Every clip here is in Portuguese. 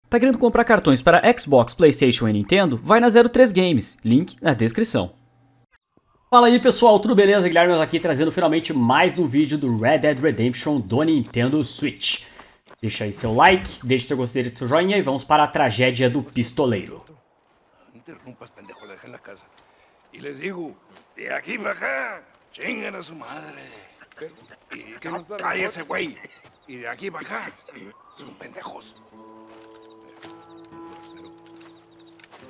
Tá querendo comprar cartões para Xbox, PlayStation e Nintendo? Vai na 03 Games, link na descrição. Fala aí pessoal, tudo beleza? Guilherme aqui trazendo finalmente mais um vídeo do Red Dead Redemption do Nintendo Switch. Deixa aí seu like, deixe seu gostei, deixe seu joinha e vamos para a tragédia do pistoleiro. Interrumpas, pendejo, dejen la casa. Y les digo, de aquí para acá, chingan a su madre. Cállese, güey. Y de aquí para acá, son pendejos.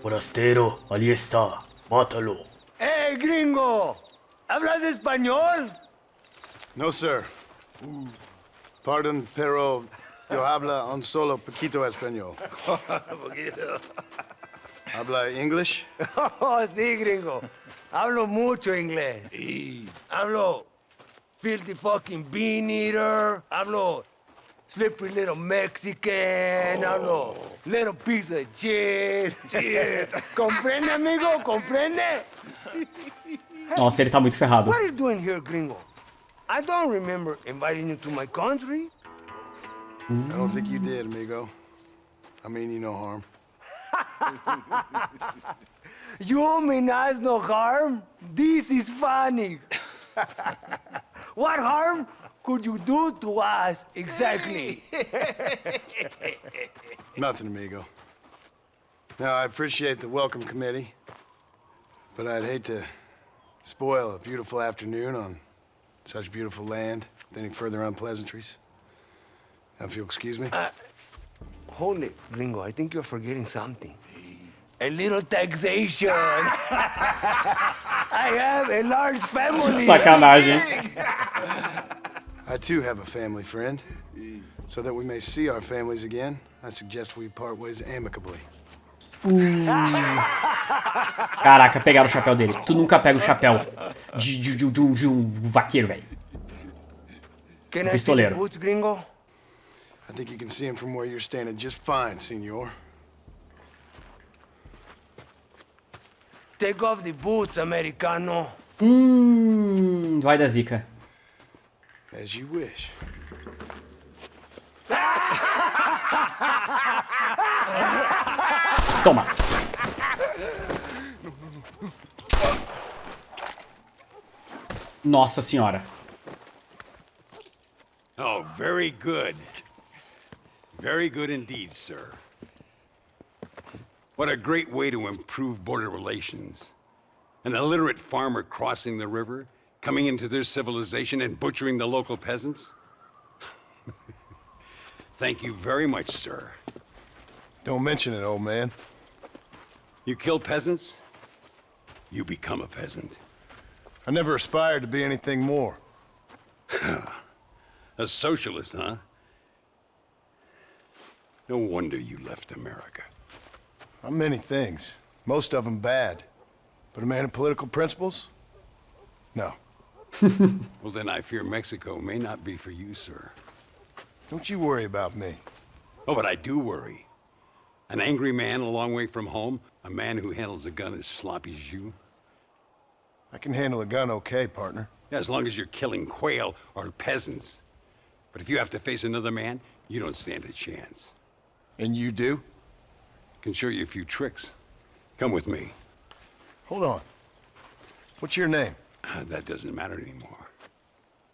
Forastero, ali está, mátalo. ¡Hey, gringo! ¿Hablas español? No, sir. Pardon, pero yo habla un solo poquito español. ¿Habla English? Oh, sí, gringo. Hablo mucho inglés. Sí. Hablo filthy fucking bean eater. Hablo slippery little Mexican. Hablo little piece of shit. ¿Comprende, amigo? ¿Comprende? Nossa, ele tá muito ferrado. What are you doing here, gringo? I don't remember inviting you to my country. I don't think you did, amigo. I mean you no harm. You mean us no harm? This is funny. What harm could you do to us exactly? Nothing, amigo. Now, I appreciate the welcome committee, but I'd hate to spoil a beautiful afternoon on such beautiful land with any further unpleasantries. Now, if you'll excuse me. Hold it, gringo. I think you're forgetting something. A little taxation. I have a large family. Sacanagem. I too have a family friend. So that we may see our families again, I suggest we part ways amicably. Caraca, pegaram o chapéu dele. Tu nunca pega o chapéu de um vaqueiro, velho. Can I see the Pistoleiro. boots, gringo? I think you can see him from where you're standing just fine, senor. Take off the boots, americano. Vai da zica. As you wish. Toma. Nossa senhora. Oh, very good. Very good indeed, sir. What a great way to improve border relations. An illiterate farmer crossing the river, coming into their civilization and butchering the local peasants? Thank you very much, sir. Don't mention it, old man. You kill peasants, you become a peasant. I never aspired to be anything more. A socialist, huh? No wonder you left America. I'm many things, most of them bad. But a man of political principles? No. Well, then I fear Mexico may not be for you, sir. Don't you worry about me. Oh, but I do worry. An angry man a long way from home, a man who handles a gun as sloppy as you. I can handle a gun okay, partner. Yeah, as long as you're killing quail or peasants. But if you have to face another man, you don't stand a chance. And you do? Can show you a few tricks. Come with me. Hold on. What's your name? That doesn't matter anymore.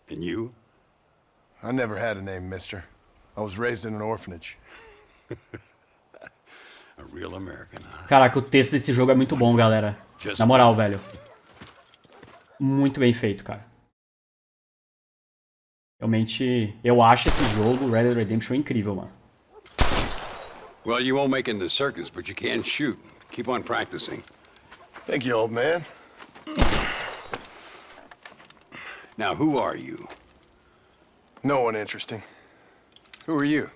And you? I never had a name, mister. I was raised in an orphanage. A real American, huh? Caraca, o texto desse jogo é muito bom, galera. Na moral, velho. Muito bem feito, cara. Realmente, eu acho esse jogo, Red Dead Redemption, incrível, mano. Well, you won't make it in the circus, but you can shoot. Keep on practicing. Thank you, old man. Now, who are you? No one interesting. Who are you?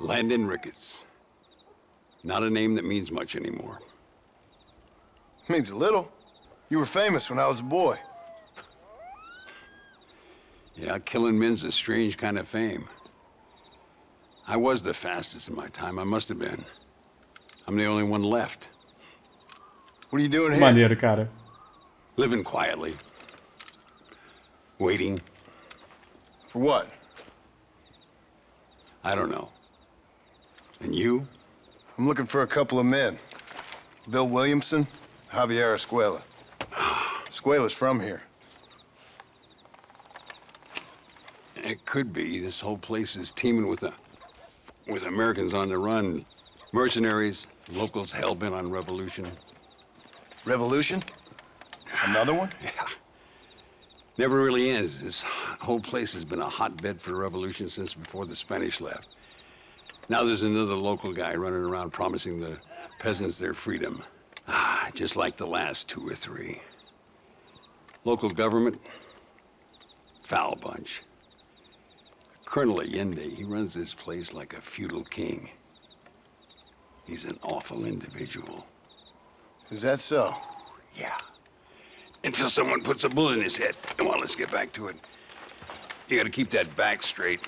Landon Ricketts. Not a name that means much anymore. Means a little. You were famous when I was a boy. Yeah, killing men's a strange kind of fame. I was the fastest in my time. I must have been. I'm the only one left. What are you doing here? Maneiro, cara. Living quietly. Waiting. For what? I don't know. And you? I'm looking for a couple of men. Bill Williamson, Javier Escuela. Escuela's from here. It could be. This whole place is teeming with Americans on the run. Mercenaries, locals hell-bent on revolution. Revolution? Another one? Yeah. Never really ends. This whole place has been a hotbed for revolution since before the Spanish left. Now there's another local guy running around promising the peasants their freedom. Just like the last 2 or 3. Local government, foul bunch. Colonel Allende, he runs this place like a feudal king. He's an awful individual. Is that so? Yeah. Until someone puts a bullet in his head. Come on, let's get back to it. You gotta keep that back straight.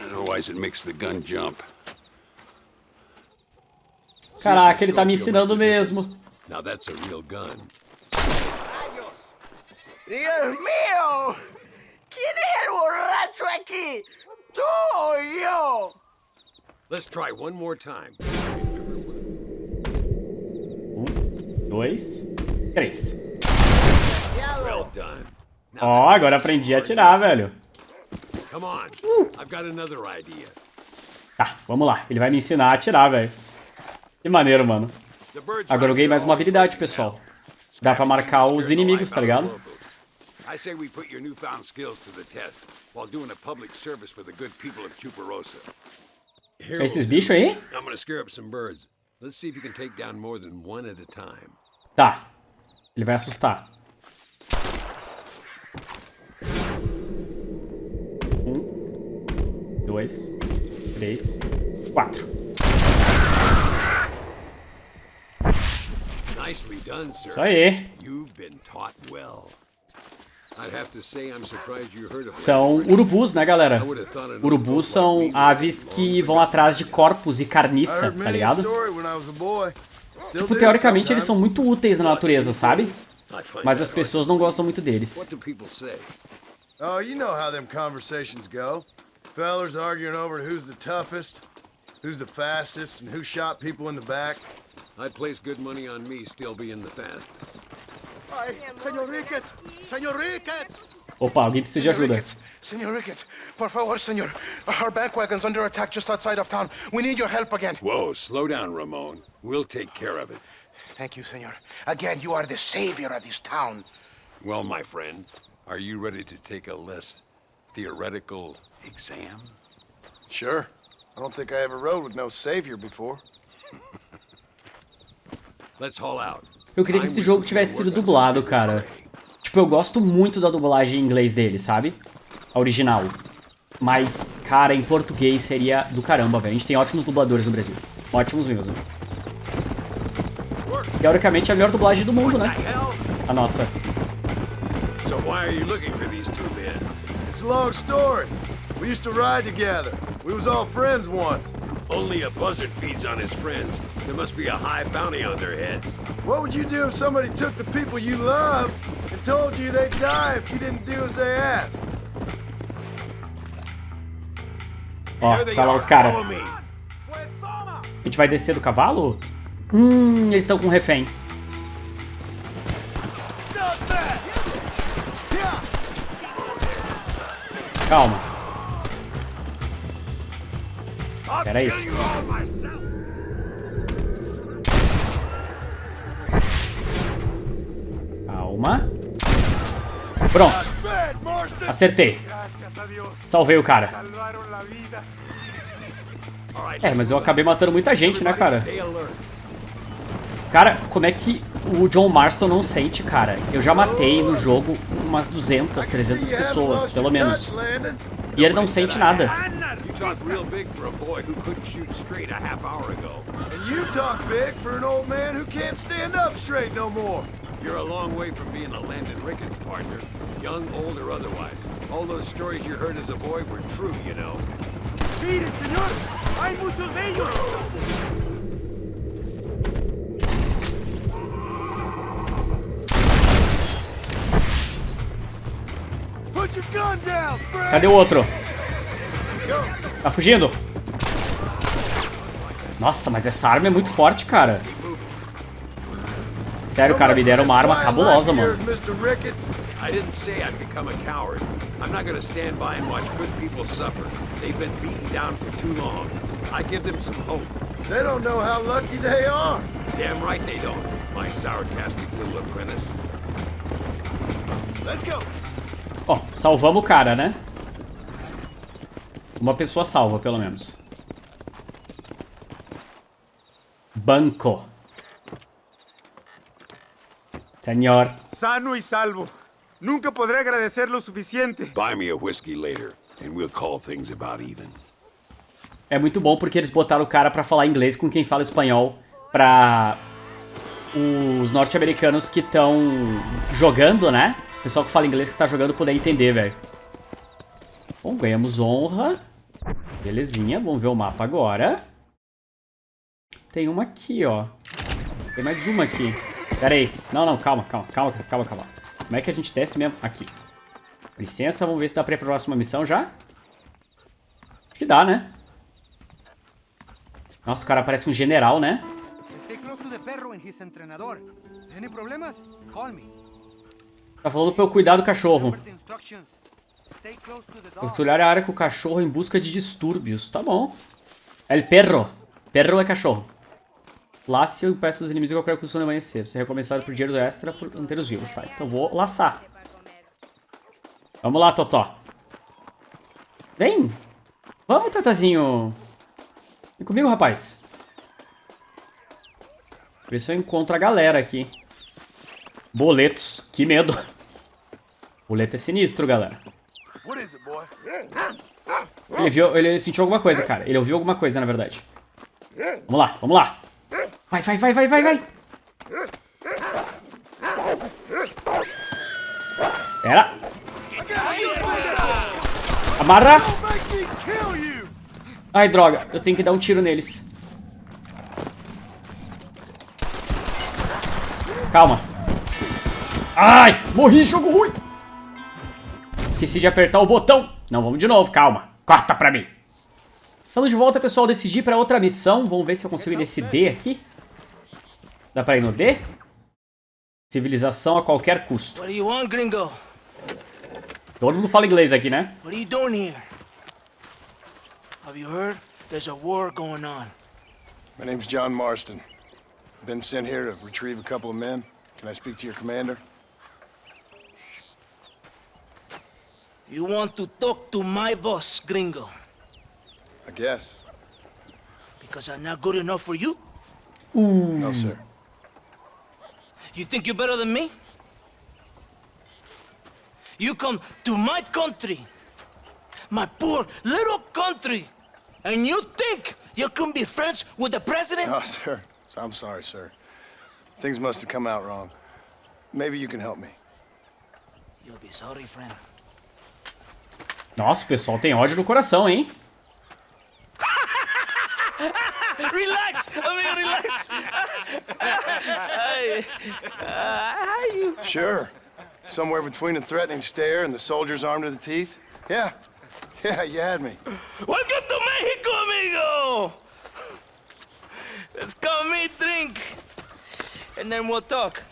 Otherwise it makes the gun jump. Caraca, ele tá me ensinando mesmo. Now that's a real gun. Dios mío! ¿Quién es el borracho aquí? ¿Tú o yo? Let's try one more time. 1, 2, 3. Well done. Ó, agora aprendi a atirar, velho. Come on. I've got another idea. Tá, vamos lá. Ele vai me ensinar a atirar, velho. Que maneiro, mano. Agora eu ganhei mais uma habilidade, pessoal. Dá pra marcar os inimigos, tá ligado? I say we put your newfound skills to the test while doing a public service for the good people of Chuparosa. É esses bichos aí? I'm gonna scare up some birds. Let's see if you can take down more than one at a time. Tá. Ele vai assustar. 1, 2, 3, 4. Nicely done, sir. Isso aí. You've been taught well. I'd have to say I'm surprised you heard of São urubus, né, galera? Urubus são aves que vão atrás de corpos e carniça, tá ligado? Tipo, teoricamente eles são muito úteis na natureza, sabe? Mas as pessoas não gostam muito deles. What do people say? Oh, you know how them conversations go. Fellers arguing over who's the toughest, who's the fastest, and who shot people in the back. I'd place good money on me still being the fastest. Ay, señor Ricketts! Señor Ricketts! Opa, alguém precisa de ajuda. Señor Ricketts, por favor, señor. Our bank wagon's under attack just outside of town. We need your help again. Whoa, slow down, Ramon. We'll take care of it. Thank you, señor. Again, you are the savior of this town. Well, my friend, are you ready to take a less theoretical exam? Sure. I don't think I ever rode with no savior before. Let's haul out. Eu queria que esse jogo tivesse sido dublado, cara. Tipo, eu gosto muito da dublagem em inglês dele, sabe? A original. Mas, cara, em português seria do caramba, velho. A gente tem ótimos dubladores no Brasil. Ótimos mesmo. Teoricamente é a melhor dublagem do mundo, né? A nossa. So why are you looking for these two men? It's a long story. We used to ride together. We was all friends once. Only a buzzard feeds on his friends. There must be a high bounty on their heads. What would you do if somebody took the people you love and told you they'd die if you didn't do as they asked? Ó, tá lá os caras. A gente vai descer do cavalo? Eles estão com um refém. Calma. Pera aí. Calma. Pronto. Acertei. Salvei o cara. É, mas eu acabei matando muita gente, né, cara? Cara, como é que o John Marston não sente, cara? Eu já matei no jogo umas 200, 300 pessoas, pelo menos. E ele não sente nada. You talk real big for a boy who couldn't shoot straight a half hour ago. And you talk big for an old man who can't stand up straight no more. You're a long way from being a landed Ricketts partner, young, old, or otherwise. All those stories you heard as a boy were true, you know. ¡Mire, señor! ¡Hay muchos de ellos! Put your gun down, Fred. Cadê o outro? Tá fugindo? Nossa, mas essa arma é muito forte, cara. Sério, cara, me deram uma arma cabulosa, mano. I didn't say I'd become a coward. I'm not gonna stand by and watch good people suffer. They've been beaten down for too long. I give them some hope. They don't know how lucky they are. Damn right they don't, my sarcastic little apprentice. Let's go. Ó, salvamos o cara, né? Uma pessoa salva, pelo menos. Banco. Senhor. Sano y salvo. Nunca podré agradecer lo suficiente. Buy me a whiskey later, and we'll call things about even. É muito bom porque eles botaram o cara pra falar inglês com quem fala espanhol pra os norte-americanos que estão jogando, né? O pessoal que fala inglês que tá jogando poder entender, velho. Bom, ganhamos honra. Belezinha, vamos ver o mapa agora. Tem uma aqui, ó. Tem mais uma aqui. Pera aí. Não, calma. Como é que a gente desce mesmo? Aqui. Licença, vamos ver se dá pra ir pra próxima missão já. Acho que dá, né? Nossa, o cara parece um general, né? Tá falando pra eu cuidar do cachorro. Patrulhar a área com o cachorro em busca de distúrbios. Tá bom. El perro. Perro é cachorro. Laço e impeça os inimigos a qualquer custo no amanhecer. Você é recompensado por dinheiro extra por manter os vivos, tá? Então vou laçar. Vamos lá, Totó. Vem. Vamos, Totozinho. Vem comigo, rapaz. Ver se eu encontro a galera aqui. Boletos. Que medo. Boleto é sinistro, galera. Ele sentiu alguma coisa, cara. Ele ouviu alguma coisa, na verdade. Vamos lá. Vai. Pera. Amarra. Ai, droga. Eu tenho que dar um tiro neles. Calma. Ai, morri, jogo ruim. Esqueci de apertar o botão. Não, vamos de novo, calma. Corta pra mim. Estamos de volta, pessoal. Decidi para outra missão. Vamos ver se eu consigo ir nesse D aqui. Dá pra ir no D? Civilização a qualquer custo. What do you want, gringo? Todo mundo fala inglês aqui, né? What are you doing here? Have you heard? There's a war going on. My name's John Marston. Been sent here to retrieve a couple of men. Can I speak to your commander? You want to talk to my boss, gringo? I guess. Because I'm not good enough for you? No, sir. You think you're better than me? You come to my country, my poor little country, and you think you can be friends with the president? No, sir. I'm sorry, sir. Things must have come out wrong. Maybe you can help me. You'll be sorry, friend. Nossa, o pessoal tem ódio no coração, hein? Relax, amigo, relax. Sure. Somewhere between a threatening stare and the soldiers armed to the teeth? Yeah, you had me. Welcome to Mexico, amigo. Let's come eat, drink, and then we'll talk.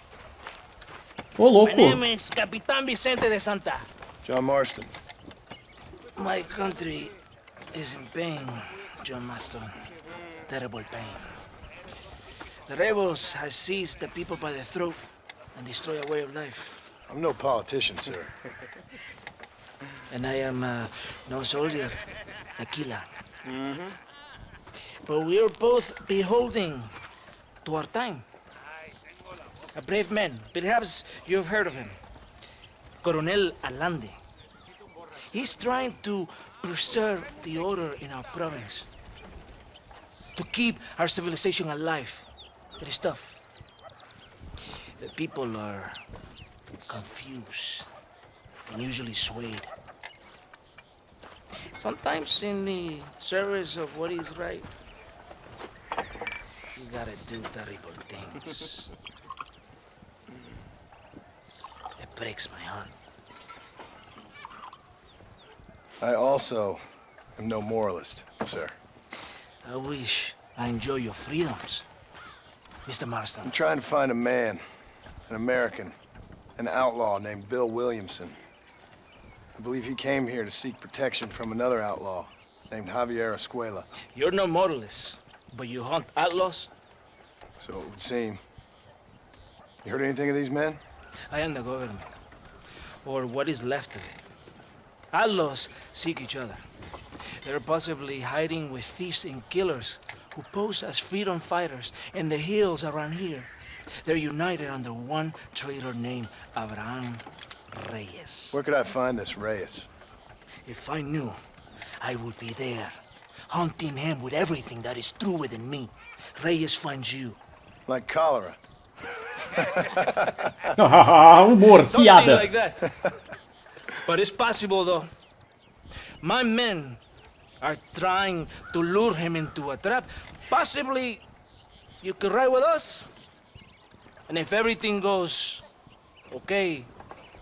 Ô, louco. My name is Capitán Vicente de Santa. John Marston. My country is in pain, John Marston. Terrible pain. The rebels have seized the people by the throat and destroy a way of life. I'm no politician, sir. And I am no soldier, a killer. But we are both beholding to our time. A brave man, perhaps you've heard of him. Coronel Allende. He's trying to preserve the order in our province. To keep our civilization alive. It is tough. The people are confused and usually swayed. Sometimes in the service of what is right, you gotta do terrible things. It breaks my heart. I also am no moralist, sir. I wish I enjoy your freedoms. Mr. Marston. I'm trying to find a man, an American, an outlaw named Bill Williamson. I believe he came here to seek protection from another outlaw named Javier Escuela. You're no moralist, but you hunt outlaws? So it would seem. You heard anything of these men? I am the government, or what is left of it. Outlaws seek each other. They're possibly hiding with thieves and killers who pose as freedom fighters in the hills around here. They're united under one traitor named Abraham Reyes. Where could I find this Reyes? If I knew, I would be there, hunting him with everything that is true within me. Reyes finds you. Like cholera. Humor, Something piadas. like that. But it's possible, though. My men are trying to lure him into a trap. Possibly, you could ride with us. And if everything goes okay,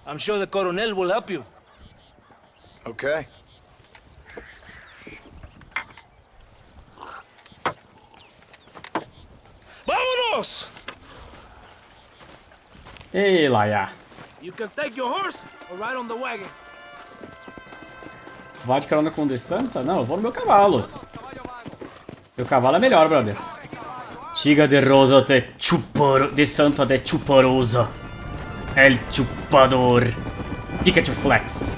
I'm sure the Coronel will help you. Okay. Vámonos! Ei, Laia. You can take your horse or ride on the wagon. Vai de carona com o De Santa? Não, eu vou no meu cavalo. Meu cavalo é melhor, brother. Chiga de rosa de chupar... De Santa de chuparosa. El chupador. Pikachu Flex.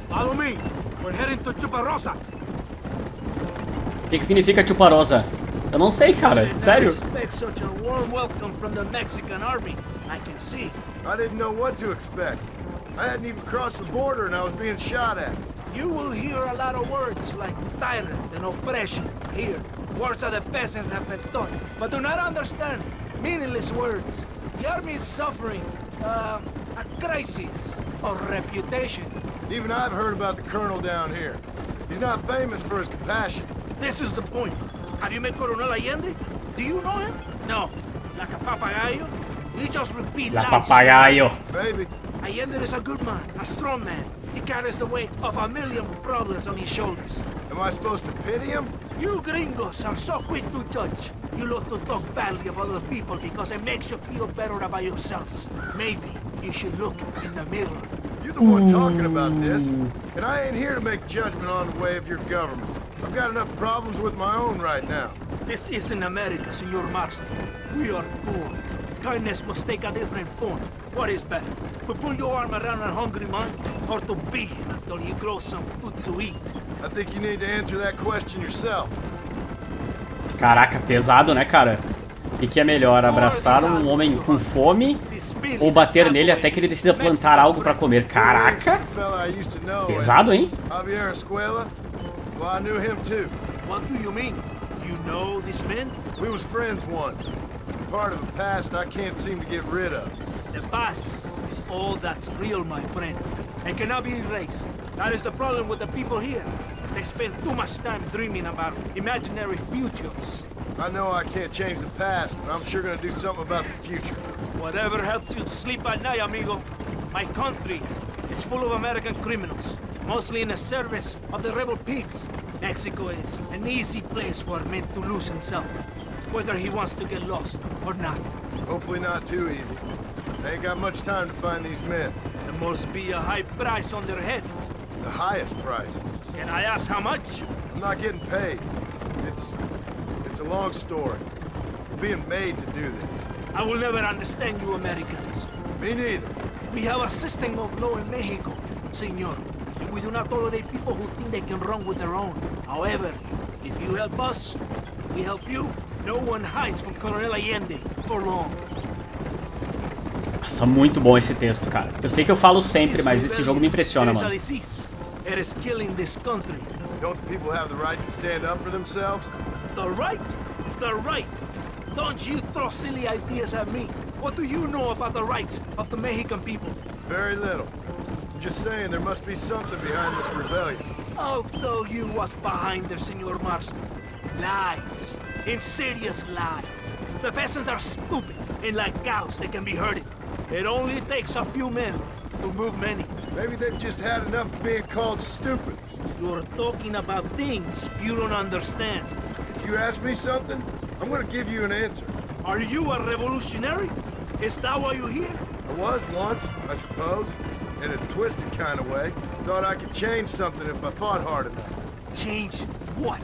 Follow me. We're heading to Chuparosa. O que significa chuparosa? Eu não sei, cara. Sério? Expect such a warm welcome from the Mexican army. I can see. I didn't know what to expect. I hadn't even crossed the border and I was being shot at. You will hear a lot of words like tyrant and oppression here. Words that the peasants have been taught, but do not understand. Meaningless words. The army is suffering a crisis of reputation. Even I've heard about the colonel down here. He's not famous for his compassion. This is the point. Have you met Coronel Allende? Do you know him? No. Like a papagayo? We just repeat La lies. papagayo. Maybe. Allende is a good man, a strong man. He carries the weight of a million problems on his shoulders. Am I supposed to pity him? You gringos are so quick to judge. You love to talk badly about other people because it makes you feel better about yourselves. Maybe you should look in the mirror. You're the one talking about this, and I ain't here to make judgment on the way of your government. I've got enough problems with my own right now. This isn't America, Senor Marston. We are poor. Kindness must take a different form. What is better, to pull your arm around a hungry man, or to beat him until he grows some food to eat? I think you need to answer that question yourself. Caraca, pesado, né, cara? O que é melhor, abraçar um homem com fome ou bater nele até que ele decida plantar algo pra comer? Caraca! Pesado, hein? Javier Escuela? Well, I knew him too. What do you mean? You know this man? We was friends once. Part of the past I can't seem to get rid of. The past is all that's real, my friend, and cannot be erased. That is the problem with the people here. They spend too much time dreaming about imaginary futures. I know I can't change the past, but I'm sure gonna do something about the future. Whatever helps you to sleep at night, amigo. My country is full of American criminals, mostly in the service of the rebel pigs. Mexico is an easy place for a man to lose himself, whether he wants to get lost or not. Hopefully not too easy. I ain't got much time to find these men. There must be a high price on their heads. The highest price. Can I ask how much? I'm not getting paid. It's a long story. We're being made to do this. I will never understand you Americans. Me neither. We have a system of law in Mexico, senor. And we do not tolerate people who think they can run with their own. However, if you help us, we help you. No one hides from Coronel Allende for long. Nossa, muito bom esse texto, cara. Eu sei que eu falo sempre, mas esse jogo me impressiona, mano. It is killing this country. Don't the people have the right to stand up for themselves? The right? The right. Don't you throw silly ideas at me. What do you know about the rights of the Mexican people? Very little. I'm just saying there must be something behind this rebellion. I'll tell you what's behind there, Senor Marston. Lies. Insidious lies. The peasants are stupid, and like cows, they can be herded. It only takes a few men to move many. Maybe they've just had enough of being called stupid. You're talking about things you don't understand. If you ask me something, I'm gonna give you an answer. Are you a revolutionary? Is that why you're here? I was once, I suppose, in a twisted kind of way. Thought I could change something if I fought hard enough. Change what?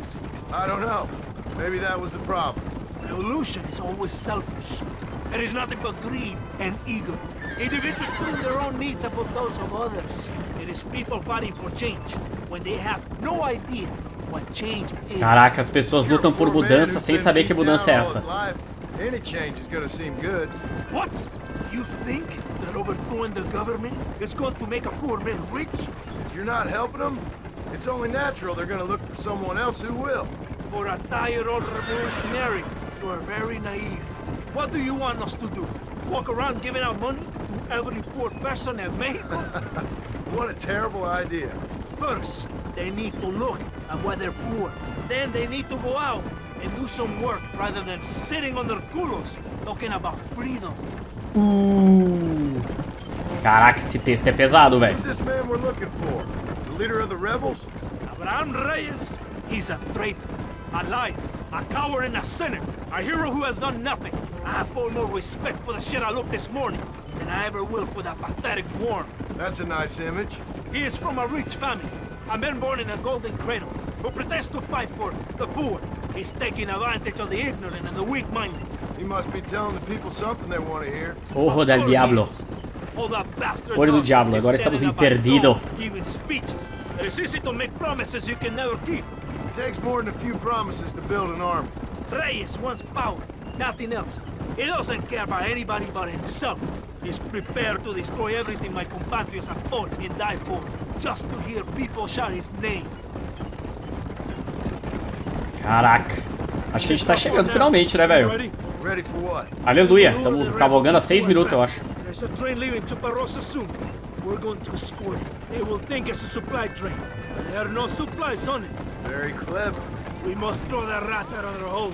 I don't know. Maybe that was the problem. Revolution is always selfish. It is nothing but greed and ego. Individuals putting their own needs above those of others. It is people fighting for change when they have no idea what change is. Caraca, as pessoas lutam por mudança sem saber que mudança é essa. Any change is gonna seem good. What? You think that overthrowing the government is going to make a poor man rich? If you're not helping them, it's only natural they're gonna look for someone else who will. For a tired old revolutionary, you are very naive. What do you want us to do? Walk around giving out money to every poor person in Mexico? What a terrible idea. First, they need to look at why they're poor. Then they need to go out and do some work rather than sitting on their culos talking about freedom. Caraca, esse texto é pesado, velho. Who's this man we're looking for? The leader of the rebels? Abraham Reyes, he's a traitor, a liar, a coward and a sinner, a hero who has done nothing. I have far more respect for the shit I looked this morning than I ever will for that pathetic worm. That's a nice image. He is from a rich family, a man born in a golden cradle, who pretends to fight for the poor. He's taking advantage of the ignorant and the weak-minded. He must be telling the people something they want to hear. Ojo del diablo. Olho do diablo, agora estamos em perdido. Giving speeches. It is easy to make promises you can never keep. It takes more than a few promises to build an army. Reyes wants power, nothing else. He doesn't care about anybody but himself. He's prepared to destroy everything my compatriots have fought and died for, just to hear people shout his name. Caraca. Acho que a gente tá chegando finalmente, né, velho? Ready for what? Aleluia. Estamos cavalgando há 6 minutos, eu acho. There's a train leaving to Barrosa soon. We're going to escort it. They will think it's a supply train. There are no supplies on it. Very clever. We must throw the rats out of their holes.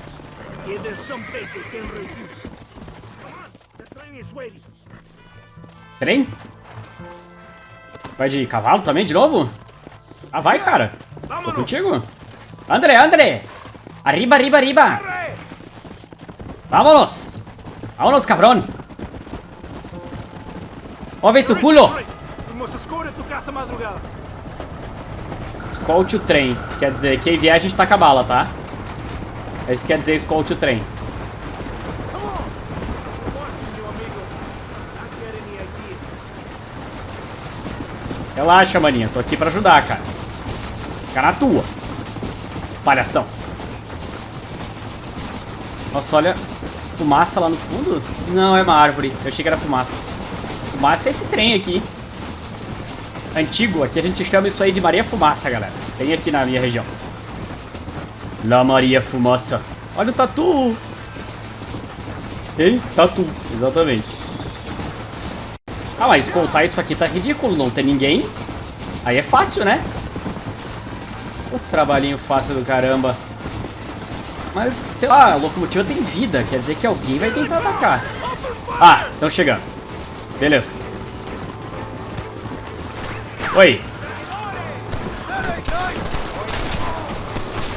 Give them some bait they can refuse. Come on, the train is waiting. Trem? Vai de cavalo também, de novo? Ah, vai, cara. Tô contigo. André, André. Arriba, arriba, arriba. Vámonos. Vámonos, cabrón. Move tu culo. Escolte o trem. Quer dizer, quem vier a gente taca a bala, tá? É isso que quer dizer, escolte o trem. Relaxa, maninha. Tô aqui pra ajudar, cara. Fica na tua. Palhação. Nossa, olha. Fumaça lá no fundo? Não, é uma árvore. Eu achei que era fumaça. Fumaça é esse trem aqui. Antigo. Aqui a gente chama isso aí de Maria Fumaça, galera. Tem aqui na minha região. La Maria Fumaça. Olha o tatu. Hein? Tatu. Exatamente. Ah, mas escoltar isso aqui tá ridículo. Não tem ninguém. Aí é fácil, né? O trabalhinho fácil do caramba. Mas, sei lá, a locomotiva tem vida. Quer dizer que alguém vai tentar atacar. Ah, estão chegando. Beleza. Oi.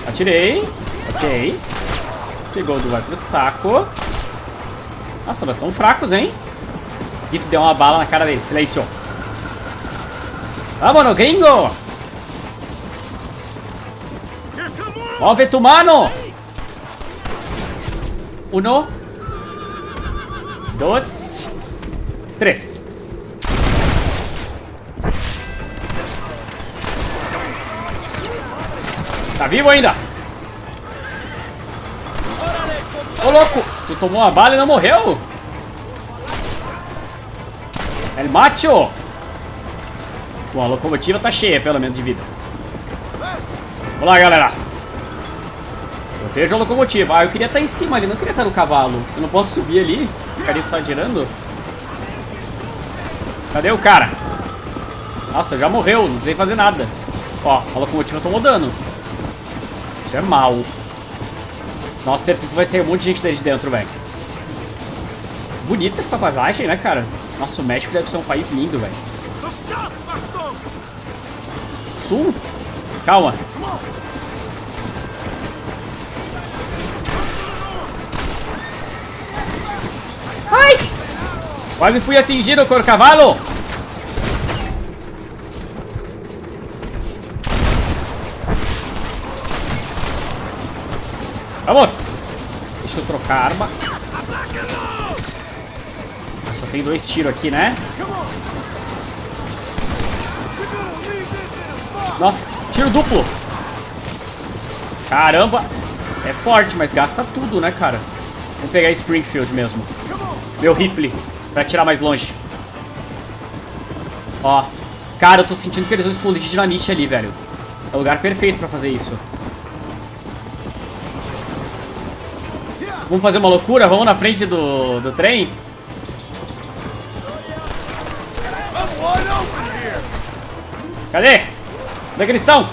Atirei. Ok. Segundo vai pro saco. Nossa, mas são fracos, hein? E tu deu uma bala na cara dele. Silêncio. Vámonos, gringo. Move tu mano. 1, 2, 3. Tá vivo ainda? Ô, louco! Tu tomou uma bala e não morreu? El macho! Bom, a locomotiva tá cheia, pelo menos, de vida. Vamos lá, galera. Proteja a locomotiva. Ah, eu queria estar em cima ali, não queria estar no cavalo. Eu não posso subir ali? Ficaria só girando? Cadê o cara? Nossa, já morreu, não precisei fazer nada. Ó, a locomotiva tomou dano. Isso é mal. Nossa, certeza que vai sair um monte de gente daí de dentro, velho. Bonita essa paisagem, né, cara? Nossa, o México deve ser um país lindo, velho. Sul? Calma. Quase fui atingido por cavalo. Vamos. Deixa eu trocar a arma. Só tem 2 tiros aqui, né? Nossa, tiro duplo. Caramba. É forte, mas gasta tudo, né, cara? Vou pegar Springfield mesmo. Meu rifle, pra atirar mais longe. Ó. Cara, eu tô sentindo que eles vão explodir dinamite ali, velho. É o lugar perfeito pra fazer isso. Vamos fazer uma loucura? Vamos na frente do trem? Cadê? Onde é que eles estão?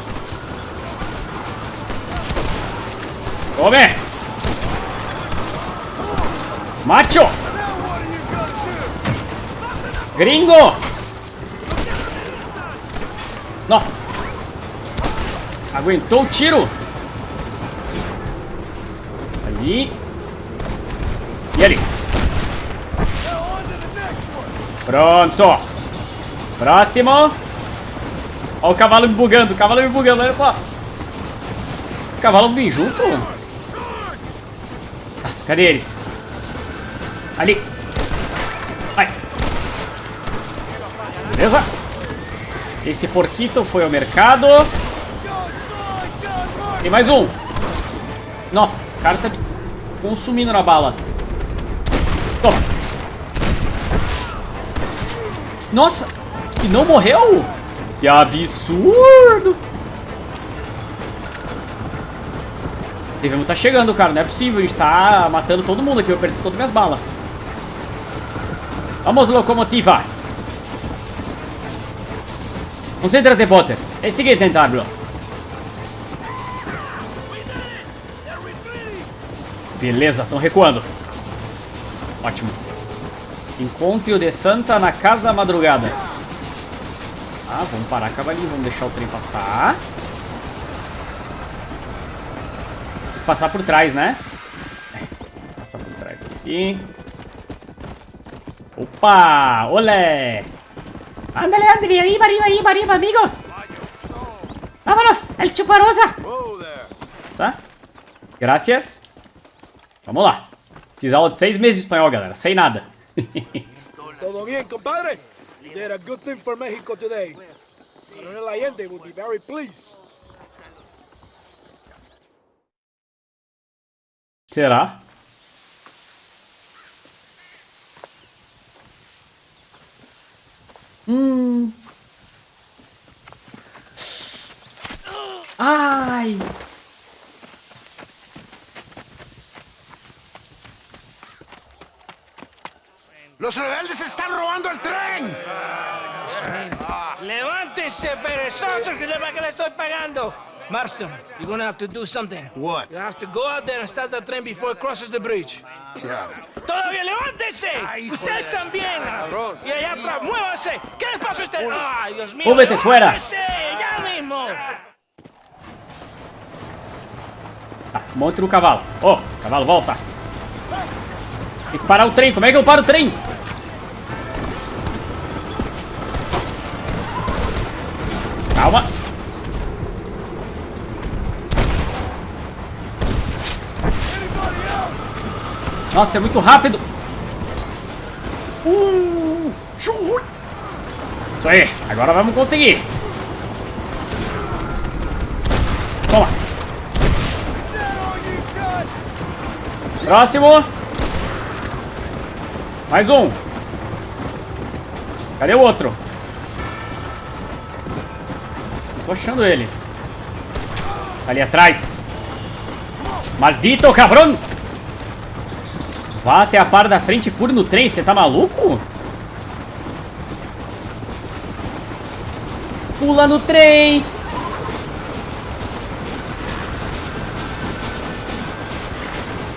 Tome! Macho! Gringo! Nossa! Aguentou o tiro! Ali. E ali. Pronto! Próximo! Olha o cavalo me bugando, olha só! Os cavalos vêm junto? Cadê eles? Ali! Vai! Beleza? Esse porquito foi ao mercado. Tem mais um! Nossa, o cara tá me consumindo na bala. Toma! Nossa! E não morreu? Que absurdo! Devemos estar chegando, cara. Não é possível. A gente tá matando todo mundo aqui. Eu perdi todas minhas balas. Vamos, locomotiva. Concéntrate, Potter. É o seguinte, tentáculo. Beleza, estão recuando. Ótimo. Encontre o de Santa na casa madrugada. Ah, vamos parar, cavalinho. Vamos deixar o trem passar. Passar por trás, né? Passar por trás aqui. Opa! Olé! Ándale, ándale, arriba, arriba, arriba, arriba, amigos! Vámonos! El chuparosa! Essa? Gracias. Vamos lá. Fiz aula de 6 meses de espanhol, galera. Sei nada. Todo bien, compadre? You did a good thing for Mexico today. Coronel Allende will be very pleased. Será? Ai! ¡Los rebeldes están robando el tren! Levántese, perezosos, que le estoy pagando. Marston, you're gonna have to do something. What? You have to go out there and start the train before it crosses the bridge. Yeah. ¡Todavía levántese! ¡Usted también! Y allá atrás, muévase. ¿Qué les pasa a usted? ¡Ay, Dios mío! ¡Móvete fuera! ¡Levántese! ¡Ya mismo! Tá, monte no cavalo. Ó, cavalo, volta. Tem que parar o trem. Como é que eu paro o trem? Calma. Nossa, é muito rápido. Isso aí. Agora vamos conseguir. Toma. Próximo. Mais um. Cadê o outro? Não tô achando ele. Ali atrás. Maldito cabrão. Vá até a par da frente e pule no trem. Você tá maluco? Pula no trem.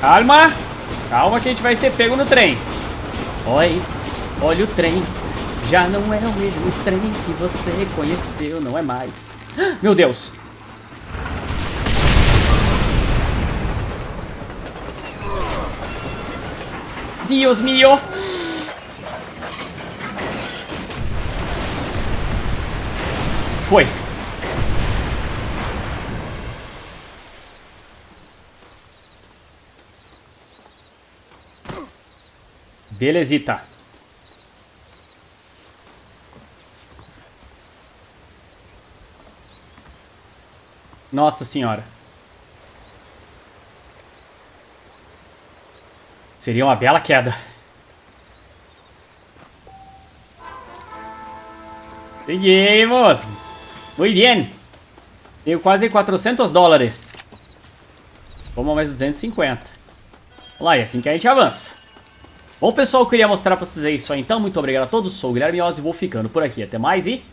Calma. Calma que a gente vai ser pego no trem. Oi, olha o trem. Já não é o mesmo trem que você conheceu, não é mais. Meu Deus. Deus mío. Foi. Belezita. Nossa senhora. Seria uma bela queda. Seguimos. Muito bem. Tenho quase 400 dólares. Vamos mais 250. Vamos lá, é assim que a gente avança. Bom, pessoal, eu queria mostrar pra vocês isso aí. Então, muito obrigado a todos. Sou o Guilherme Oz e vou ficando por aqui. Até mais e...